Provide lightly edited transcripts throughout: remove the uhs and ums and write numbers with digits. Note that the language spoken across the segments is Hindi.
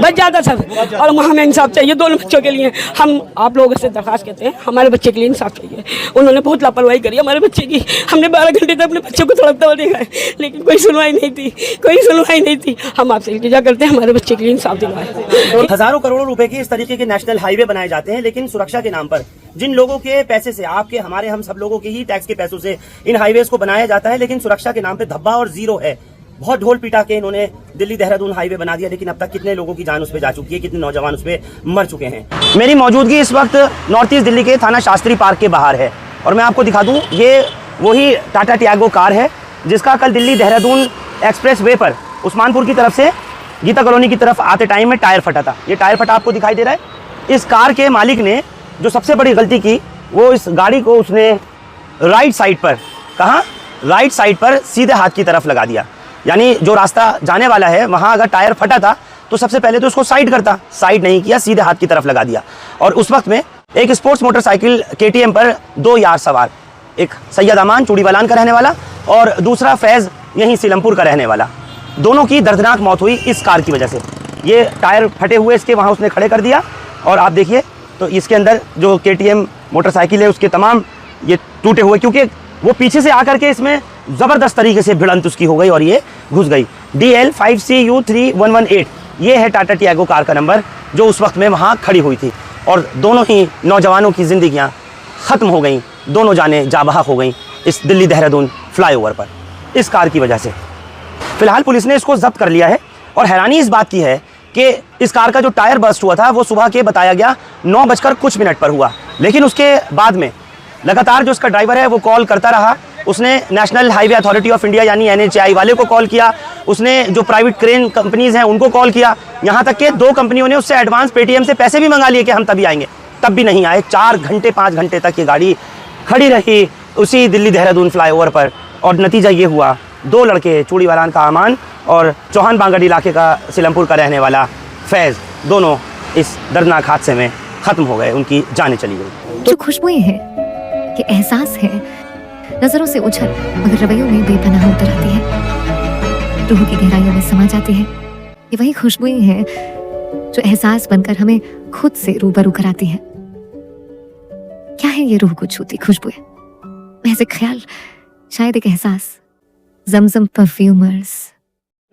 बहुत ज़्यादा सर। और हमें इंसाफ चाहिए दोनों बच्चों के लिए। हम आप लोगों से दरख्वास्त करते हैं, हमारे बच्चे के लिए इंसाफ चाहिए। उन्होंने बहुत लापरवाही करी हमारे बच्चे की। हमने 12 घंटे तक अपने बच्चों को तड़पता हुआ देखा है, लेकिन कोई सुनवाई नहीं थी, कोई सुनवाई नहीं थी। हम आपसे इल्तिजा करते हैं हमारे बच्चे के लिए इंसाफ दिलवाएं। हजारों करोड़ों रुपए के इस तरीके के नेशनल हाईवे बनाए जाते हैं, लेकिन सुरक्षा के नाम पर जिन लोगों के पैसे से, आपके हमारे हम सब लोगों के ही टैक्स के पैसों से इन हाईवेज को बनाया जाता है, लेकिन सुरक्षा के नाम पे धब्बा और जीरो है। बहुत ढोल पीटा के इन्होंने दिल्ली देहरादून हाईवे बना दिया, लेकिन अब तक कितने लोगों की जान उस पर जा चुकी है, कितने नौजवान उस पर मर चुके हैं। मेरी मौजूदगी इस वक्त नॉर्थ ईस्ट दिल्ली के थाना शास्त्री पार्क के बाहर है और मैं आपको दिखा दूं, ये वही टाटा टियागो कार है जिसका कल दिल्ली देहरादून एक्सप्रेस वे पर उस्मानपुर की तरफ से गीता कॉलोनी की तरफ आते टाइम में टायर फटा था। ये टायर फटा आपको दिखाई दे रहा है। इस कार के मालिक ने जो सबसे बड़ी गलती की, वो इस गाड़ी को उसने राइट साइड पर, कहाँ, राइट साइड पर सीधे हाथ की तरफ लगा दिया। यानी जो रास्ता जाने वाला है वहाँ अगर टायर फटा था तो सबसे पहले तो उसको साइड करता, साइड नहीं किया, सीधे हाथ की तरफ लगा दिया। और उस वक्त में एक स्पोर्ट्स मोटरसाइकिल KTM पर 2 यार सवार, एक सैयद अमान चूड़ीवालान का रहने वाला और दूसरा फैज़ यहीं सीलमपुर का रहने वाला, दोनों की दर्दनाक मौत हुई इस कार की वजह से। ये टायर फटे हुए इसके वहाँ उसने खड़े कर दिया और आप देखिए तो इसके अंदर जो KTM मोटरसाइकिल है उसके तमाम ये टूटे हुए, क्योंकि वो पीछे से आकर के इसमें ज़बरदस्त तरीके से भिड़ंत उसकी हो गई और ये घुस गई। DL5CU3118 ये है टाटा टियागो कार का नंबर जो उस वक्त में वहाँ खड़ी हुई थी और दोनों ही नौजवानों की ज़िंदगियाँ ख़त्म हो गई, दोनों जानें जाबहक हो गई इस दिल्ली देहरादून फ्लाईओवर पर इस कार की वजह से। फिलहाल पुलिस ने इसको जब्त कर लिया है और हैरानी इस बात की है कि इस कार का जो टायर बस्ट हुआ था वो सुबह के बताया गया 9 बजकर कुछ मिनट पर हुआ, लेकिन उसके बाद में लगातार जो उसका ड्राइवर है वो कॉल करता रहा। उसने national highway authority of India यानी NHAI वाले को कॉल किया, उसने जो प्राइवेट क्रेन कंपनीज हैं उनको कॉल किया, यहाँ तक कि 2 कंपनियों ने उससे एडवांस पेटीएम से पैसे भी मंगा लिए कि हम तभी आएंगे, तब भी नहीं आए। 4 घंटे 5 घंटे तक ये गाड़ी खड़ी रही उसी दिल्ली देहरादून फ्लाईओवर पर और नतीजा ये हुआ 2 लड़के चूड़ीवालान का अमान और चौहान बांगड़ इलाके का सीलमपुर का रहने वाला फैज़, दोनों इस दर्दनाक हादसे में ख़त्म हो गए, उनकी जानें चली गई। जो खुशबुएं हैं, ये एहसास है, नजरों से उछल मगर रवैयों में बेपनाह उतर आती है, रूह की गहराइयों में समा जाती है। ये वही खुशबुएं हैं जो एहसास बनकर हमें खुद से रूबरू कराती हैं। क्या है ये रूह को छूती खुशबुएं? महज एक ख्याल, शायद एक एहसास। जमजम परफ्यूमर्स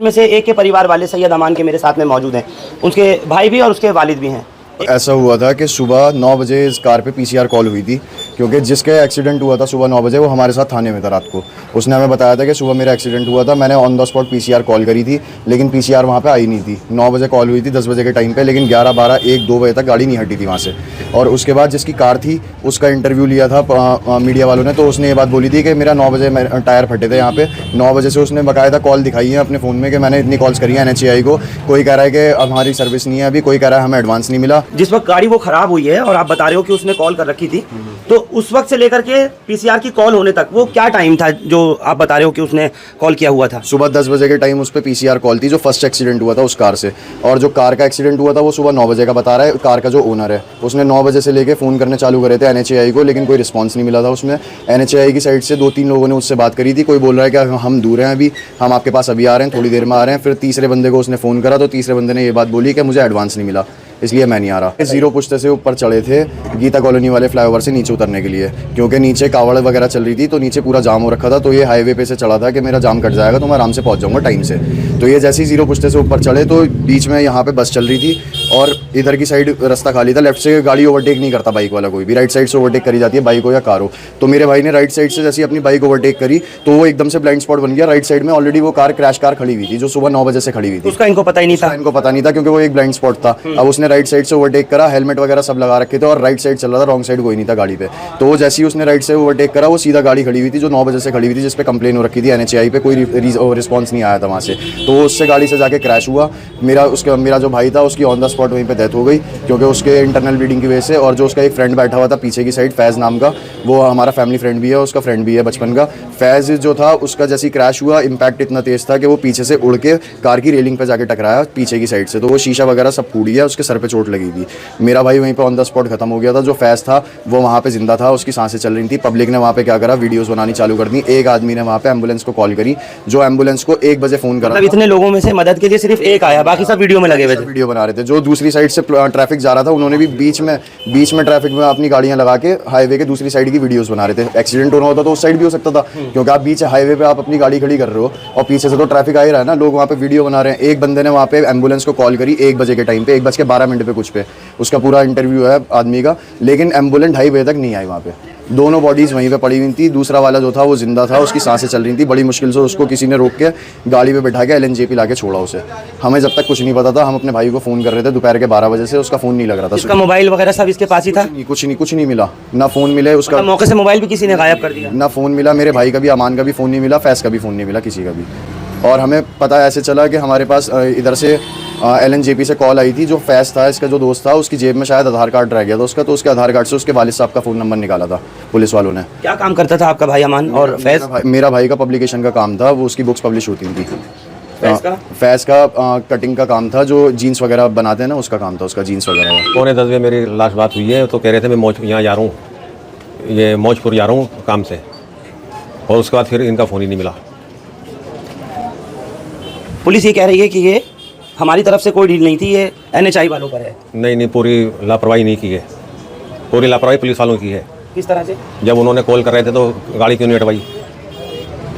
में से एक के परिवार वाले सैयद अमान के मेरे साथ में मौजूद हैं, उसके भाई भी और उसके वालिद भी हैं। ऐसा हुआ था कि सुबह 9 बजे इस कार पे PCR कॉल हुई थी, क्योंकि जिसके एक्सीडेंट हुआ था सुबह 9 बजे वो हमारे साथ थाने में था रात को। उसने हमें बताया था कि सुबह मेरा एक्सीडेंट हुआ था। मैंने on the spot PCR call करी थी, लेकिन PCR वहाँ पे आई नहीं थी। 9 बजे कॉल हुई थी 10 बजे के टाइम पे, लेकिन 11, 12, 1, 2 बजे तक गाड़ी नहीं हटी थी वहाँ से। और उसके बाद जिसकी कार थी उसका इंटरव्यू लिया था मीडिया वालों ने, तो उसने ये बात बोली थी कि मेरा 9 बजे टायर फटे थे यहाँ पे। 9 बजे से उसने बाकायदा कॉल दिखाई है अपने फ़ोन में कि मैंने इतनी कॉल्स करी है NHAI को, कोई कह रहा है कि हमारी सर्विस नहीं है अभी, कोई कह रहा है हमें एडवांस नहीं मिला। जिस वक्त गाड़ी वो खराब हुई है और आप बता रहे हो कि उसने कॉल कर रखी थी, तो उस वक्त से लेकर के PCR की कॉल होने तक वो क्या टाइम था जो आप बता रहे हो कि उसने कॉल किया हुआ था? सुबह 10 बजे के टाइम उस पर PCR कॉल थी जो फर्स्ट एक्सीडेंट हुआ था उस कार से, और जो कार का एक्सीडेंट हुआ था वो सुबह 9 बजे का बता रहा है कार का जो ओनर है। उसने 9 बजे से लेके फ़ोन करने चालू करे थे NHAI को, लेकिन कोई रिस्पॉन्स नहीं मिला था उसमें। NHAI की साइड से 2-3 लोगों ने उससे बात करी थी, कोई बोल रहा है कि हम दूर हैं अभी, हम आपके पास अभी आ रहे हैं, थोड़ी देर में आ रहे हैं। फिर तीसरे बंदे को उसने फ़ोन करा तो तीसरे बंदे ने ये बात बोली कि मुझे एडवांस नहीं मिला, इसलिए मैं नहीं आ रहा। 0 पुश्ते से ऊपर चढ़े थे गीता कॉलोनी वाले फ्लाईओवर से नीचे उतरने के लिए, क्योंकि नीचे कावड़ वगैरह चल रही थी तो नीचे पूरा जाम हो रखा था। तो ये हाईवे पे से चढ़ा था कि मेरा जाम कट जाएगा तो मैं आराम से पहुंच जाऊंगा टाइम से। तो ये जैसे ही 0 पुश्ते से ऊपर चढ़े तो बीच में यहाँ पे बस चल रही थी और इधर की साइड रास्ता खाली था। लेफ्ट से गाड़ी ओवरटेक नहीं करता बाइक वाला कोई भी, राइट साइड से ओवरटेक करी जाती है बाइक हो या कार हो। तो मेरे भाई ने राइट साइड से जैसे अपनी बाइक ओवरटेक करी तो वो एकदम से ब्लाइंड स्पॉट बन गया। राइट साइड में ऑलरेडी वो कार क्रैश कार खड़ी हुई थी जो सुबह 9 बजे से खड़ी हुई थी। उसका इनको पता ही नहीं था, इनको पता नहीं था क्योंकि वो एक ब्लाइंड स्पॉट था। अब उसने राइट साइड से ओवरटेक करा, हेलमेट वगैरह सब लगा रखे थे और राइट साइड चल रहा था, रॉन्ग साइड कोई नहीं था गाड़ी पे। तो वो जैसे ही उसने राइट से ओवरटेक करा वो सीधा गाड़ी खड़ी हुई थी जो 9 बजे से खड़ी हुई थी, जिस पे कंप्लेन हो रखी थी NHAI पे, कोई रिस्पॉन्स नहीं आया था वहाँ से। तो वो उससे गाड़ी से जाके क्रैश हुआ। मेरा जो भाई था उसकी ऑन द स्पॉट वहीं पे डेथ हो गई क्योंकि उसके इंटरनल ब्लीडिंग की वजह से। और जो उसका एक फ्रेंड बैठा हुआ था पीछे की साइड, फैज़ नाम का, वो हमारा फैमिली फ्रेंड भी है, उसका फ्रेंड भी है बचपन का। फैज़ जो था उसका जैसे ही क्रैश हुआ इम्पैक्ट इतना तेज़ था कि वो पीछे से उड़ के कार की रेलिंग पे जाके टकराया पीछे की साइड से, तो वो शीशा वगैरह सब फूट गया, उसके सर सर पे चोट लगी थी। मेरा भाई वहीं पे ऑन द स्पॉट खत्म हो गया था। जो फैज़ था वो वहाँ पे जिंदा था, उसकी सांसें चल रही थी। पब्लिक ने वहाँ पे क्या करा, वीडियोस बनानी चालू कर दी। एक आदमी ने वहाँ पे एम्बुलेंस को कॉल करी, जो एम्बुलेंस को 1 बजे फ़ोन करा। मतलब इतने लोगों में से मदद के लिए सिर्फ एक आया, बाकी सब वीडियो में लगे हुए थे। वीडियो बना रहे थे। जो दूसरी साइड से ट्रैफिक जा रहा था, उन्होंने भी बीच में ट्रैफिक में अपनी गाड़ियां लगा के हाईवे के दूसरी साइड की वीडियोस बना रहे थे। एक्सीडेंट होना होता तो उस साइड भी हो सकता था, क्योंकि आप बीच हाईवे पे आप अपनी गाड़ी खड़ी कर रहे हो और पीछे से तो ट्रैफिक आ ही रहा है ना। लोग वहाँ पे वीडियो बना रहे हैं। एक बंदे ने वहाँ पे एम्बुलेंस को कॉल करी 1 बजे के टाइम पे, 1:12 पे कुछ पे, उसका पूरा इंटरव्यू है आदमी का, लेकिन एम्बुलेंस 2:30 बजे तक नहीं आई वहाँ पे। दोनों बॉडीज़ वहीं पे पड़ी हुई थी। दूसरा वाला जो था वो जिंदा था, उसकी सांसें चल रही थी। बड़ी मुश्किल से उसको किसी ने रोक के गाड़ी पे बैठा के LNJP ला के छोड़ा उसे। हमें जब तक कुछ नहीं पता था, हम अपने भाई को फ़ोन कर रहे थे दोपहर के 12 बजे से, उसका फ़ोन नहीं लग रहा था। उसका मोबाइल वगैरह सब इसके पास ही था? कुछ नहीं मिला, ना फ़ोन मिले उसका। मौके से मोबाइल भी किसी ने गायब कर दिया? ना फ़ोन मिला, मेरे भाई का भी, अमान का भी फ़ोन नहीं मिला, फैज़ का भी फ़ोन नहीं मिला, किसी का भी। और हमें पता ऐसे चला कि हमारे पास इधर से LNJP से कॉल आई थी। जो फैज़ था, इसका जो दोस्त था, उसकी जेब में शायद आधार कार्ड रह गया था उसका, तो उसके आधार कार्ड से उसके वालिद साहब का फ़ोन नंबर निकाला था पुलिस वालों ने। क्या काम करता था आपका भाई अमान और फैज़? मेरा भाई का पब्लिकेशन का काम था, वो उसकी बुक्स पब्लिश होती थी। फैज़ का कटिंग का काम था, जो जीन्स वगैरह बनाते हैं ना, उसका काम था उसका, जीन्स वगैरह का। 9:45 बजे मेरी लास्ट बात हुई है, तो कह रहे थे मैं यहाँ जा रहा हूँ, ये मौजपुर जा रहा हूँ काम से, और उसके बाद फिर इनका फ़ोन ही नहीं मिला। पुलिस ये कह रही है कि ये हमारी तरफ से कोई डील नहीं थी, ये NHI वालों पर है। नहीं, पूरी लापरवाही नहीं की है, पूरी लापरवाही पुलिस वालों की है। किस तरह से? जब उन्होंने कॉल कर रहे थे तो गाड़ी क्यों नहीं हटवाई?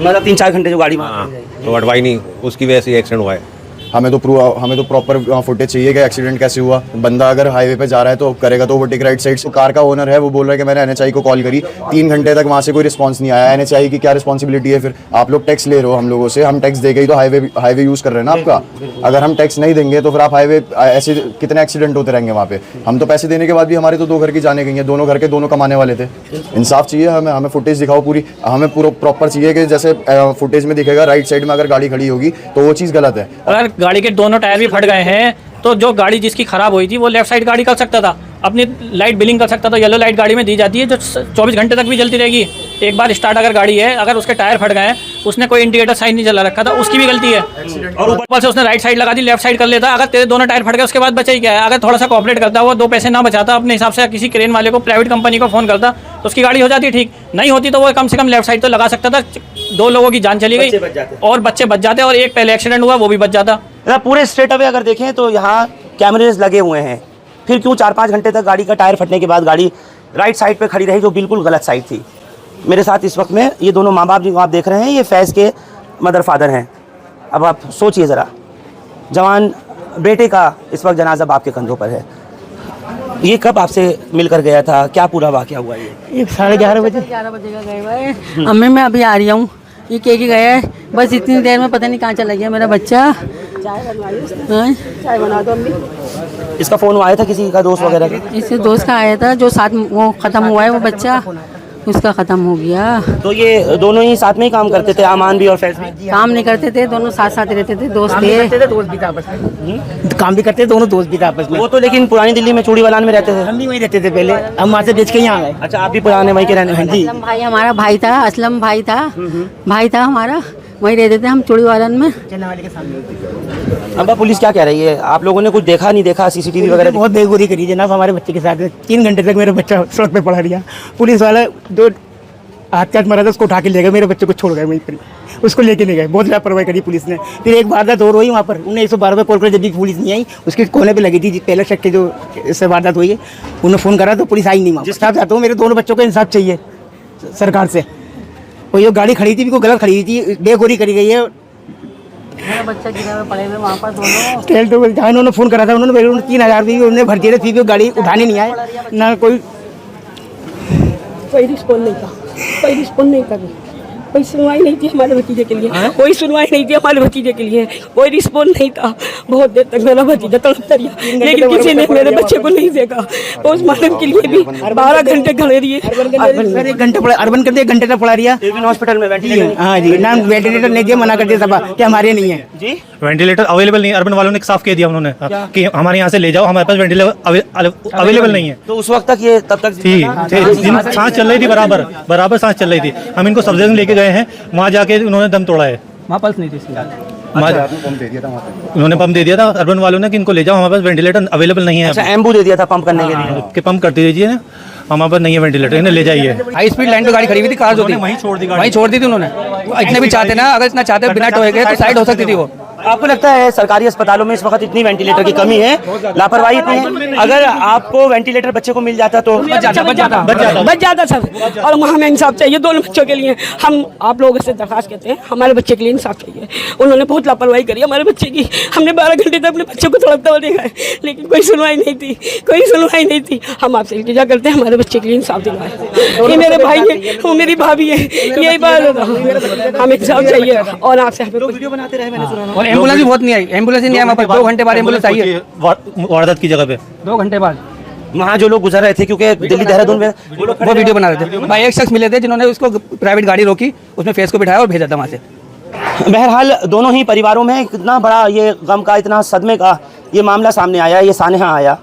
मतलब 3-4 घंटे जो गाड़ी तो हटवाई नहीं, उसकी वजह से एक्सीडेंट हुआ है। हमें तो प्रॉपर फुटेज चाहिए कि एक्सीडेंट कैसे हुआ। बंदा अगर हाईवे पे जा रहा है तो करेगा तो ओवरटेक राइट साइड से। कार का ओनर है, वो बोल रहा है कि मैंने NHI को कॉल करी, 3 घंटे तक वहाँ से कोई रिस्पांस नहीं आया। NHI की क्या रिस्पॉन्सिबिलिटी है फिर? आप लोग टैक्स ले रहे हो हम लोगों से, हम टैक्स देके ही तो हाईवे यूज़ कर रहे हैं ना आपका। अगर हम टैक्स नहीं देंगे तो फिर आप हाईवे ऐसे कितने एक्सीडेंट होते रहेंगे वहाँ पे। हम तो पैसे देने के बाद भी हमारे तो 2 घर की जाने गई हैं, दोनों घर के दोनों कमाने वाले थे। इंसाफ चाहिए हमें फुटेज दिखाओ पूरी, हमें पूरा प्रॉपर चाहिए कि जैसे फुटेज में दिखेगा राइट साइड में अगर गाड़ी खड़ी होगी तो वो चीज़ गलत है। अगर गाड़ी के दोनों टायर भी फट गए हैं तो जो गाड़ी जिसकी खराब हुई थी वो लेफ्ट साइड गाड़ी कर सकता था, अपनी लाइट बिलिंग कर सकता था। येलो लाइट गाड़ी में दी जाती है जो 24 घंटे तक भी जलती रहेगी। एक बार स्टार्ट अगर गाड़ी है, अगर उसके टायर फट गए हैं, उसने कोई इंडिकेटर साइन नहीं जला रखा था, उसकी भी गलती है। और ऊपर से उसने राइट साइड लगा दी, लेफ्ट साइड कर लेता। अगर तेरे दोनों टायर फट गए उसके बाद बचा ही क्या है? अगर थोड़ा सा कॉपरेट करता, वो 2 पैसे ना बचाता, अपने हिसाब से किसी क्रेन वाले को, प्राइवेट कंपनी को फ़ोन करता, तो उसकी गाड़ी हो जाती ठीक। नहीं होती तो वो कम से कम लेफ्ट साइड तो लगा सकता था। 2 लोगों की जान चली गई और बच्चे बच जाते, और एक पहले एक्सीडेंट हुआ वो भी बच जाता। पूरे स्ट्रेट अवे अगर देखें तो यहाँ कैमरेज लगे हुए हैं, फिर क्यों 4-5 घंटे तक गाड़ी का टायर फटने के बाद गाड़ी राइट साइड पे खड़ी रही, जो बिल्कुल गलत साइड थी? मेरे साथ इस वक्त में ये दोनों माँ बाप जिनको आप देख रहे हैं, ये फैज़ के मदर फादर हैं। अब आप सोचिए ज़रा, जवान बेटे का इस वक्त जनाजा बाप के कंधों पर है। ये कब आपसे मिलकर गया था, क्या पूरा वाक़या हुआ? ये 11:30 बजे का गए हुआ है। अम्मी मैं अभी आ रही हूँ, ये कह के गया है, बस इतनी देर में पता नहीं कहाँ चला गया मेरा बच्चा। चाय बना दो अम्मी। इसका फ़ोन आया था किसी का, दोस्त वगैरह का? इससे दोस्त का आया था, जो साथ वो ख़त्म हुआ है, वो बच्चा उसका ख़त्म हो गया। तो ये दोनों ही साथ में ही काम करते थे, अमान भी और फैज़ भी? काम नहीं करते थे, दोनों साथ साथ रहते थे, दोस्त थे। दोस्त भी था आपस में, काम भी करते थे, दोनों दोस्त भी था आपस में। वो तो लेकिन पुरानी दिल्ली में चूड़ीवालान में रहते थे। हम भी वहीं रहते थे पहले, हम वहाँ से बेच के यहाँ आ गए। अच्छा, आप भी पुराने वहीं के रहने वाले? जी, असलम भाई हमारा भाई था, असलम भाई था हमारा, वहीं रहते थे हम चूड़ीवालन में। वाले के सामने। अब पुलिस क्या कह रही है? आप लोगों ने कुछ देखा नहीं देखा? CCTV वगैरह? बहुत बेगुरी करी जनाब हमारे बच्चे के साथ। 3 घंटे तक मेरा बच्चा सड़क पे पड़ा रहा। पुलिस वाला 2 हाथ मरा था, उसको उठा के ले गए, मेरे बच्चे को छोड़ गए वहीं पर, उसको लेके नहीं गए। बहुत लापरवाही करी पुलिस ने। फिर एक वारदात और हुई वहाँ पर, उन्हें 112 पे कॉल कर, जब भी पुलिस नहीं आई, उसके कोने पे लगी थी पहले शक के जो इससे वारदात हुई है, उन्हें फ़ोन करा तो पुलिस आई नहीं वहाँ। जिस साथ चाहता हूँ मेरे दोनों बच्चों को इंसाफ चाहिए सरकार से। और ये गाड़ी खड़ी थी भी कोई गलत खड़ी थी, बेगोरी करी गई है। मेरा बच्चा गिरा पड़े हुए वहाँ पर दोनों। जहाँ उन्होंने फ़ोन करा था, उन्होंने 3000 भी उन्होंने भर दिए थे, फिर भी गाड़ी उठाने नहीं आए ना। कोई रिस्पॉन्स नहीं था, कोई रिस्पॉन्स नहीं कर, कोई सुनवाई नहीं थी हमारे भतीजे के लिए, कोई सुनवाई नहीं थी हमारे भतीजे के लिए, कोई रिस्पॉन्स नहीं था। बहुत देर तक मेरा भतीजा तड़पता रहा, लेकिन किसी ने मेरे बच्चे को नहीं देखा। पोस्टमार्टम के लिए भी 12 घंटे खड़े रहिए। 1 घंटे पड़ा, अर्बन कर दिया, 1 घंटे तक पड़ा रहा हॉस्पिटल में वेंटिलेटर। हाँ जी, ना वेंटिलेटर नहीं दिया, मना कर दिया सब कि हमारे नहीं है जी, वेंटिलेटर अवेलेबल नहीं है। अर्बन वालों ने साफ कह दिया उन्होंने कि हमारे यहाँ से ले जाओ, हमारे पास वेंटिलेटर अवेलेबल नहीं है। तो उस वक्त तक ये तब तक थी सांस चल रही थी, बराबर सांस चल रही थी। हम इनको सब जगह लेके गए हैं, वहाँ जाके उन्होंने दम तोड़ा है। वहाँ पल्स नहीं थी। पंप दे दिया था वहाँ पे। उन्होंने पंप दे दिया था अर्बन वालों ने कि इनको ले जाओ, हमारे पास वेंटिलेटर अवेलेबल नहीं है। अच्छा, एम्बू दे दिया था पंप करने के लिए कि पंप करते दीजिए ना, हमारे पास नहीं है वेंटिलेटर, इन्हें ले जाइए। हाई स्पीड लाइन पे गाड़ी खड़ी हुई थी, कार जो थी वहीं छोड़ दी, वहीं छोड़ दी थी उन्होंने। इतने भी चाहते ना, अगर इतना चाहते बिना टोए गए तो साइड हो सकती थी वो। आपको लगता है सरकारी अस्पतालों में इस वक्त इतनी वेंटिलेटर की कमी है, लापरवाही इतनी है? अगर आपको वेंटिलेटर बच्चे को मिल जाता तो बच जाता सर। और हमें इंसाफ चाहिए दोनों बच्चों के लिए। हम आप लोगों से दरखास्त करते हैं, हमारे बच्चे के लिए इंसाफ चाहिए। उन्होंने बहुत लापरवाही करी हमारे बच्चे की। हमने 12 घंटे तक अपने बच्चे को तड़पता हुआ देखा है, लेकिन कोई सुनवाई नहीं थी, कोई सुनवाई नहीं थी। हम आपसे इल्तिजा करते हैं, हमारे बच्चे के लिए इंसाफ दिलवाएं। ये मेरे भाई है, वो मेरी भाभी है, यही बात है। हमें इंसाफ चाहिए और आपसे हमें वीडियो बनाते रहे, मैंने सुना। और एम्बुलेंस भी बहुत नहीं आई, एम्बुलेंस ही नहीं आई वहाँ पर। 2 घंटे बाद एम्बुलेंस आई है, वारदात की जगह पे 2 घंटे बाद। वहाँ जो लोग गुजर रहे थे, क्योंकि दिल्ली देहरादून में वो वीडियो बना रहे थे भाई। एक शख्स मिले थे जिन्होंने उसको प्राइवेट गाड़ी रोकी, उसमें फेस को बिठाया और भेजा था वहाँ से। बहरहाल दोनों ही परिवारों में कितना बड़ा ये गम का, इतना सदमे का ये मामला सामने आया, ये सानहा आया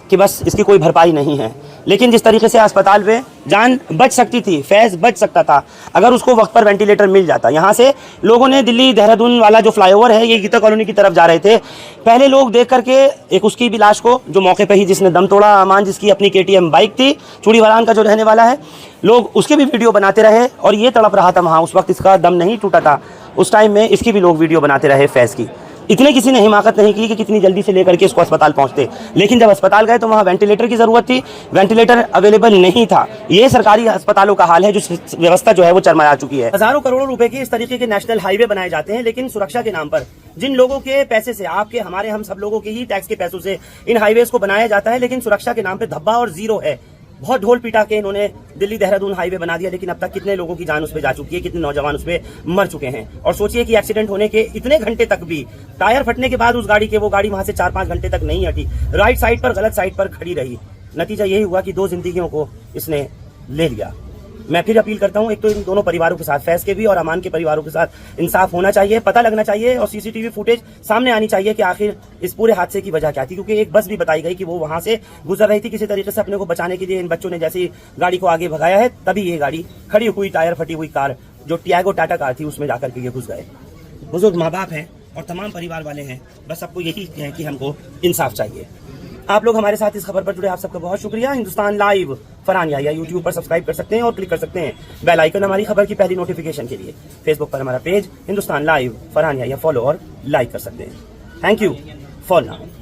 कि बस इसकी कोई भरपाई नहीं है। लेकिन जिस तरीके से अस्पताल में जान बच सकती थी, फैज़ बच सकता था अगर उसको वक्त पर वेंटिलेटर मिल जाता। यहाँ से लोगों ने दिल्ली देहरादून वाला जो फ्लाईओवर है, ये गीता कॉलोनी की तरफ जा रहे थे, पहले लोग देख करके एक उसकी भी लाश को, जो मौके पर ही जिसने दम तोड़ा, अमान जिसकी अपनी KTM बाइक थी, चूड़ीवालान का जो रहने वाला है, लोग उसके भी वीडियो बनाते रहे और ये तड़प रहा था वहाँ। उस वक्त इसका दम नहीं टूटा था, उस टाइम में इसकी भी लोग वीडियो बनाते रहे फैज़ की। इतने किसी ने हिमाकत नहीं की कि कितनी जल्दी से लेकर के इसको अस्पताल पहुंचते। लेकिन जब अस्पताल गए तो वहाँ वेंटिलेटर की ज़रूरत थी, वेंटिलेटर अवेलेबल नहीं था। ये सरकारी अस्पतालों का हाल है, जो व्यवस्था जो है वो चरमरा चुकी है। हजारों करोड़ों रुपए के इस तरीके के नेशनल हाईवे बनाए जाते हैं, लेकिन सुरक्षा के नाम पर जिन लोगों के पैसे से, आपके, हमारे, हम सब लोगों के ही टैक्स के पैसों से इन हाईवेज को बनाया जाता है, लेकिन सुरक्षा के नाम पे धब्बा और जीरो है। बहुत ढोल पीटा के इन्होंने दिल्ली देहरादून हाईवे बना दिया, लेकिन अब तक कितने लोगों की जान उस पर जा चुकी है, कितने नौजवान उस पर मर चुके हैं। और सोचिए कि एक्सीडेंट होने के इतने घंटे तक भी, टायर फटने के बाद उस गाड़ी के, वो गाड़ी वहां से 4-5 घंटे तक नहीं हटी, राइट साइड पर, गलत साइड पर खड़ी रही। नतीजा यही हुआ कि 2 जिंदगियों को इसने ले लिया। मैं फिर अपील करता हूं, एक तो इन दोनों परिवारों के साथ, फैज़ के भी और अमान के परिवारों के साथ इंसाफ होना चाहिए, पता लगना चाहिए और CCTV फुटेज सामने आनी चाहिए कि आखिर इस पूरे हादसे की वजह क्या थी। क्योंकि एक बस भी बताई गई कि वो वहां से गुजर रही थी, किसी तरीके से अपने को बचाने के लिए इन बच्चों ने जैसे ही गाड़ी को आगे भगाया है, तभी ये गाड़ी खड़ी हुई, टायर फटी हुई कार, जो टियागो टाटा कार थी, उसमें जाकर के ये घुस गए। बुजुर्ग माँ बाप हैं और तमाम परिवार वाले हैं, बस सबको यही है कि हमको इंसाफ चाहिए। आप लोग हमारे साथ इस खबर पर जुड़े, आप सबका बहुत शुक्रिया। हिंदुस्तान लाइव फरहानिया या यूट्यूब पर सब्सक्राइब कर सकते हैं और क्लिक कर सकते हैं बेल आइकन हमारी खबर की पहली नोटिफिकेशन के लिए। फेसबुक पर हमारा पेज हिंदुस्तान लाइव फरहानिया या फॉलो और लाइक कर सकते हैं। Thank you for now.